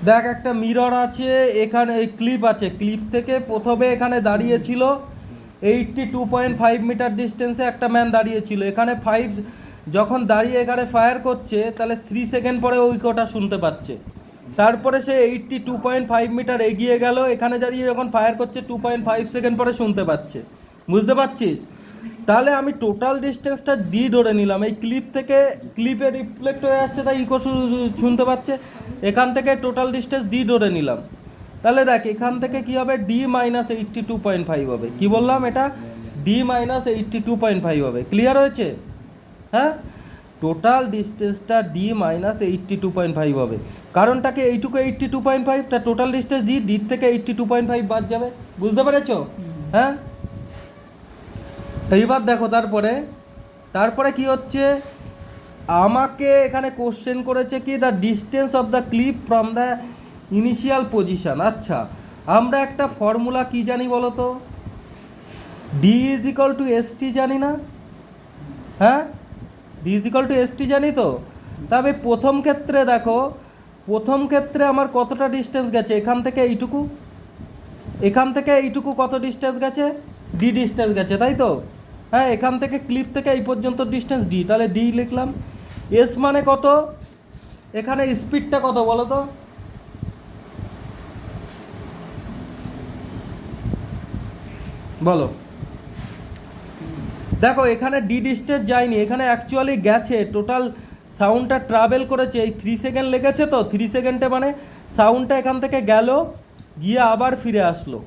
দেখ একটা মিরর আছে, এখানে এই ক্লিপ আছে, ক্লিপ থেকে প্রথমে এখানে দাঁড়িয়েছিল 82.5 মিটার ডিস্টেন্সে একটা ম্যান দাঁড়িয়েছিল, এখানে 5 যখন দাঁড়িয়ে এখানে ফায়ার করছে তাহলে 3 সেকেন্ড পরে ওই কোটা শুনতে পাচ্ছে। তারপরে সে 82.5 মিটার এগিয়ে গেল, এখানে দাঁড়িয়ে যখন ফায়ার করছে 2.5 সেকেন্ড পরে শুনতে পাচ্ছে। বুঝতে পারছিস? তাহলে আমি টোটাল ডিস্টেন্সটা ডি ধরে নিলাম, এই ক্লিপ থেকে ক্লিপে রিফ্লেক্ট হয়ে আসছে তাই ইকো শুনতে পাচ্ছে, এখান থেকে টোটাল ডিস্টেন্স ডি ধরে নিলাম। তাহলে দেখ এখান থেকে কি হবে, ডি মাইনাস 82.5 হবে। কি বললাম, এটা ডি মাইনাস 82.5 হবে। ক্লিয়ার হয়েছে? হ্যাঁ, টোটাল ডিস্টেন্সটা ডি মাইনাস 82.5 হবে। কারণটাকে এইটুকু 82.5, তা টোটাল ডিস্টেন্স ডি, ডি থেকে 82.5 বাদ যাবে। বুঝতে পেরেছ? হ্যাঁ, এইবার দেখো তারপরে তারপরে কি হচ্ছে, আমাকে এখানে কোশ্চেন করেছে কি the distance of the clip from the initial position. আচ্ছা, আমরা একটা ফর্মুলা কি জানি বলো তো, D is equal to s টি জানি না? হ্যাঁ, D is equal to s টি জানি তো। তবে প্রথম ক্ষেত্রে দেখো, প্রথম ক্ষেত্রে আমার কতটা ডিস্টেন্স গেছে, এখান থেকে এইটুকু, এখান থেকে এইটুকু কত ডিস্টেন্স গেছে, ডি ডিস্টেন্স গেছে, তাই তো? হ্যাঁ, এখান থেকে ক্লিপ থেকে এই পর্যন্ত ডিস্টেন্স ডি, তাহলে ডি লিখলাম। এস মানে কত, এখানে স্পিডটা কত বলো তো? বলো। দেখো এখানে ডি ডিস্টেন্স যায়নি, এখানে অ্যাকচুয়ালি গেছে, টোটাল সাউন্ডটা ট্রাভেল করেছে, এই 3 সেকেন্ড লেগেছে তো, 3 সেকেন্ডে মানে সাউন্ডটা এখান থেকে গেল, গিয়ে আবার ফিরে আসলো।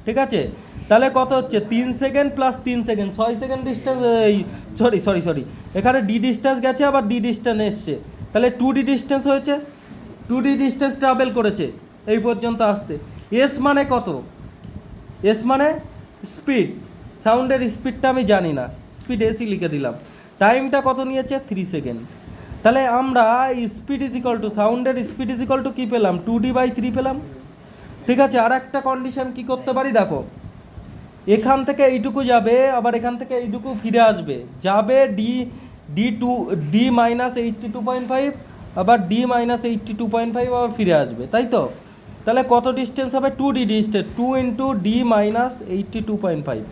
ঠিক আছে, তাহলে কত হচ্ছে, 3 second plus 3 second, 6 second distance, এই সরি সরি সরি, এখানে ডি ডিস্টেন্স গেছে আবার ডি ডিস্টেন্স এসছে, তাহলে 2D ডিস্টেন্স হয়েছে, 2D ডিস্টেন্স ট্রাভেল করেছে এই পর্যন্ত আসতে। এস মানে কত, এস মানে স্পিড, সাউন্ডের স্পিডটা আমি জানি না, স্পিড এসি লিখে দিলাম। টাইমটা কত নিয়েছে, 3 সেকেন্ড। তাহলে আমরা স্পিড ইজ ইকাল টু, সাউন্ডের স্পিড ইজ ইকাল টু কী পেলাম, 2D/3 পেলাম। ঠিক আছে, আর একটা কন্ডিশন কী করতে পারি দেখো, এখান থেকে এইটুকু যাবে, আবার এখান থেকে এইটুকু ফিরে আসবে, যাবে ডি, ডি মাইনাস 82.5, আবার ডি মাইনাস 82.5 আবার ফিরে আসবে, তাই তো? তাহলে কত ডিস্টেন্স হবে, 2D distance, 2 into D minus 82.5,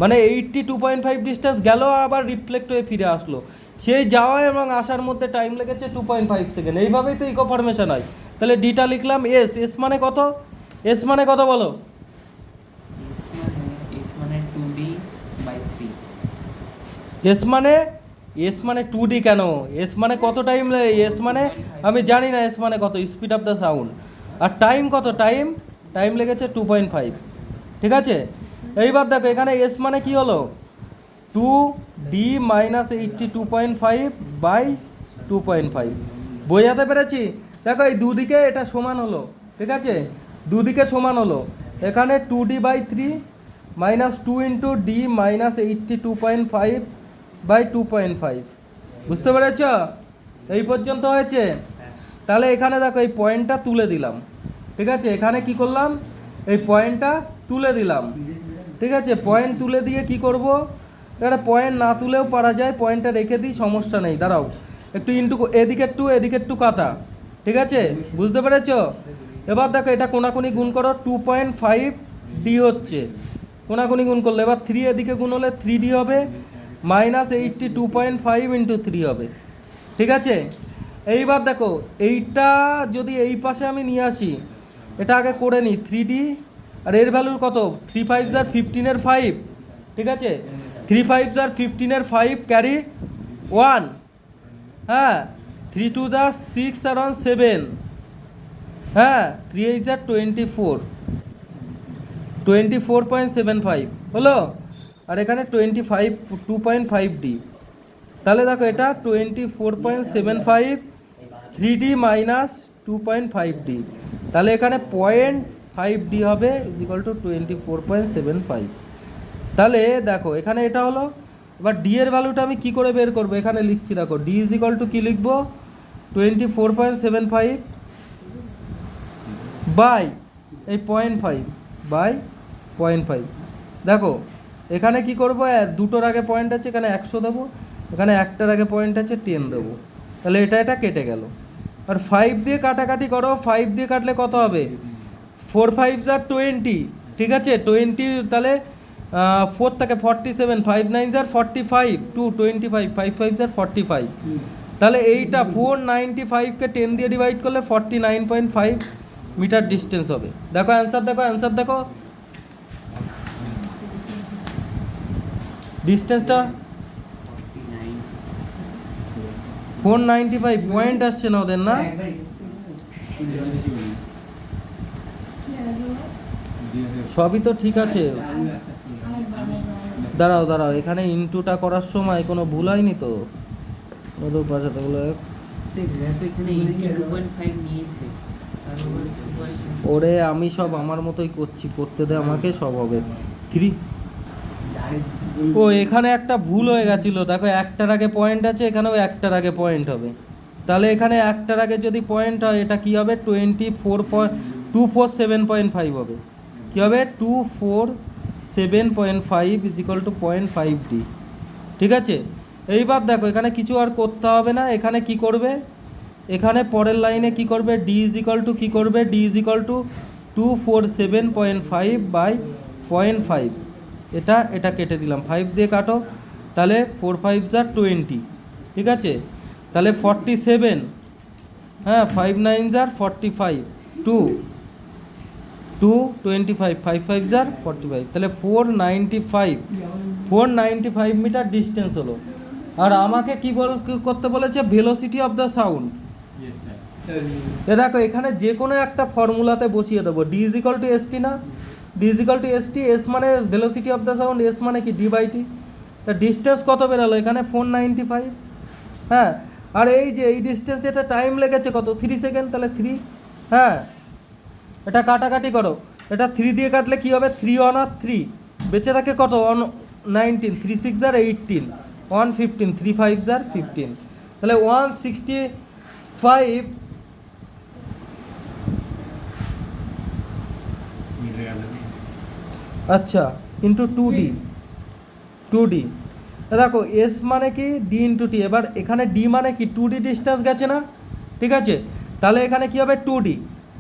মানে 82.5 ডিস্টেন্স গেল আর আবার রিফ্লেক্ট হয়ে ফিরে আসলো। সেই যাওয়া এবং আসার মধ্যে টাইম লেগেছে 2.5 সেকেন্ড। এইভাবেই তো ইকো ফরমেশন হয়। তাহলে ডিটা লিখলাম। এস, এস মানে কত, এস মানে কত বলো? এস মানে, এস মানে 2D কেন, এস মানে কত টাইম, এস মানে আমি জানি না এস মানে কত, স্পিড অফ দ্য সাউন্ড। আর টাইম কত, টাইম টাইম লেগেছে 2.5। ঠিক আছে, এইবার দেখো এখানে এস মানে কি হলো, 2D মাইনাস 82.5 বাই 2.5। বোঝাতে পেরেছি? দেখো এই দুদিকে এটা সমান হলো, ঠিক আছে, দুদিকে সমান হলো। এখানে 2D/3 minus 2 into D minus 82.5 by 2.5। বুঝতে পেরেছ? এই পর্যন্ত হয়েছে। তাহলে এখানে দেখো এই পয়েন্টটা তুলে দিলাম। ঠিক আছে, এখানে কি করলাম, এই পয়েন্টটা তুলে দিলাম। ঠিক আছে, পয়েন্ট তুলে দিয়ে কি করব, এখানে পয়েন্ট না তুলেও পারা যায়, পয়েন্টটা রেখে দিই, সমস্যা নেই। দাঁড়াও একটু ইন্টু, এদিকে একটু কাটা। ঠিক আছে, বুঝতে পেরেছ? এবার দেখো এটা কোনাকুনি গুণ করো, 2.5D হচ্ছে, কোনাকুনি গুণ করলে এবার 3 এদিকে গুণ হলে 3D হবে, মাইনাস 82.5 ইন্টু 3 হবে। ঠিক আছে, এইবার দেখো এইটা যদি এই পাশে আমি নিয়ে আসি, এটা আগে করে নিই, 3D আর এর ভ্যালু কত, 3 5 * 15 5। ঠিক আছে, 3 5 * 15 5 ক্যারি 1, হ্যাঁ, 3 2 6 আর 1 7, হ্যাঁ, 3 8 24, 24.75 হলো। আর এখানে 2.5D। তাহলে দেখো এটা 24.75, 3D মাইনাস 2.5D, তাহলে এখানে 0.5D হবে, ইজ ইকাল টু 24.75। তাহলে দেখো এখানে এটা হলো। এবার ডি এর ভ্যালুটা আমি কি করে বের করবো, এখানে লিখছি দেখো, ডি ইজ ইকাল টু কী লিখবো, 24.75 বাই এই 0.5 বাই 0.5। দেখো এখানে কি করবো, দুটোর আগে পয়েন্ট আছে, এখানে 100 দেবো, এখানে একটার আগে পয়েন্ট আছে 10 দেবো, তাহলে এটা কেটে গেল। আর 5 দিয়ে কাটাকাটি করো, 5 দিয়ে কাটলে কত হবে? 4 5 যা 20, ঠিক আছে 20, তাহলে 4 থেকে 47, 5 9 যা 45, 2 25, 5 5 যা 45, তাহলে এইটা 495কে 10 দিয়ে ডিভাইড করলে 49.5 মিটার ডিস্টেন্স হবে। দেখো অ্যান্সার, দেখো অ্যান্সার, দেখো ডিস্টেন্সটা 495 পয়েন্ট আসছে না ওদের, না? সবই তো ঠিক আছে। দাঁড়াও দাঁড়াও, এখানে ইনটুটা করার সময় কোনো ভুল হয়নি তো? ওদের বাঁচাতে বলে ওরে, আমি সব আমার মতোই করছি, করতে দে আমাকে, সব হবে 3। ও এখানে একটা ভুল হয়ে গেছিল, দেখো একটার আগে পয়েন্ট আছে, এখানেও একটার আগে পয়েন্ট হবে। তাহলে এখানে একটার আগে যদি পয়েন্ট হয়, এটা কি হবে? 247.5 হবে। কি হবে? 247.5 ইজিক্যাল টু 0.5D। ঠিক আছে, এইবার দেখো এখানে কিছু আর করতে হবে না। এখানে কি করবে? এখানে পরের লাইনে কি করবে? ডি ইজিক্যাল টু কি করবে? D equal to 247.5 by 0.5। এটা কেটে দিলাম, 5 দিয়ে কাটো, তাহলে 4 5 যা 20, ঠিক আছে, তাহলে 47, হ্যাঁ 5 9 যা 45, 2 25, 5 5 যা 45, তাহলে 495 মিটার ডিস্টেন্স হলো। আর আমাকে কি করতে বলেছে? Velocity of the sound. এ দেখো এখানে যে কোনো একটা ফর্মুলাতে বসিয়ে দেবো। D equal to s t, না? D equal to s t, s মানে velocity of the sound, s মানে কি? D by t. তা ডিস্টেন্স কত বেরোলো এখানে? 495, হ্যাঁ। আর এই যে এই ডিস্টেন্স, এটা টাইম লেগেছে কত? 3 সেকেন্ড, তাহলে 3, হ্যাঁ। এটা কাটাকাটি করো, এটা 3 দিয়ে কাটলে কি হবে? 3 1 আর 3 বেঁচে থাকে কত? 19, 3 6 আর 18, 115, 3 5 আর 15, তাহলে 165, আচ্ছা, ইন্টু 2D। দেখো এস মানে কি? D into T. এবার এখানে ডি মানে কি? 2D ডিস্টেন্স গেছে না? ঠিক আছে, তাহলে এখানে কি হবে?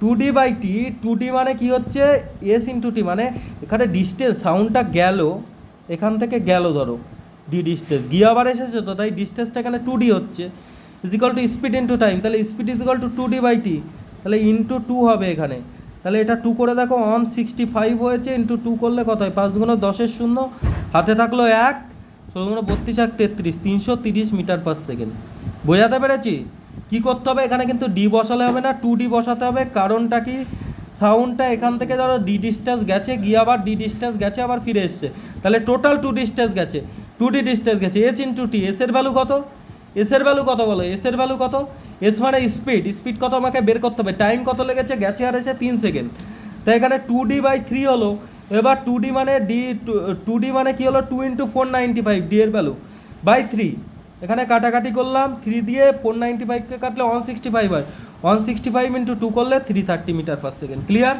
2D by T. 2D মানে কি হচ্ছে? এস ইন্টু টি, মানে এখানে ডিস্টেন্স, সাউন্ডটা গেল এখান থেকে, গেল ধরো ডি ডিস্টেন্স, গিয়ে আবার এসেছে তো, তাই ডিস্টেন্সটা এখানে 2D হচ্ছে, equal to speed into time, তাহলে speed equal to 2D by t, তাহলে ইন্টু 2 হবে এখানে। তাহলে এটা 2 করে দেখো, 165 হয়েছে, ইন্টু 2 করলে কত হয়? 5 দুগুণ 10 0, হাতে থাকলো 1, 32 1 33, 330 মিটার পার সেকেন্ড। বোঝাতে পেরেছি? কি করতে হবে এখানে? কিন্তু ডি বসালে হবে না, 2D বসাতে হবে। কারণটা কি? সাউন্ডটা এখান থেকে ধরো ডি ডিস্টেন্স গেছে, গিয়ে আবার ডি ডিস্টেন্স গেছে, আবার ফিরে এসছে, তাহলে টোটাল 2 ডিস্টেন্স গেছে, 2D ডিস্টেন্স গেছে। এস ইন্টু টি, এসের ভ্যালু কত? এসের ভ্যালু কত বলো? এসের ভ্যালু কত? এস মানে স্পিড কত আমাকে বের করতে হবে। টাইম কত লেগেছে? গেছে আর এসে 3 সেকেন্ড, তাই এখানে 2D বাই 3 হলো। এবার 2D মানে ডি, 2D মানে কি হলো? 2 ইন্টু 495, ডি এর ভ্যালু বাই 3। এখানে কাটাকাটি করলাম, 3 দিয়ে 495কে কাটলে 165 হয়, 165 ইন্টু 2 করলে 330 মিটার পার সেকেন্ড। ক্লিয়ার?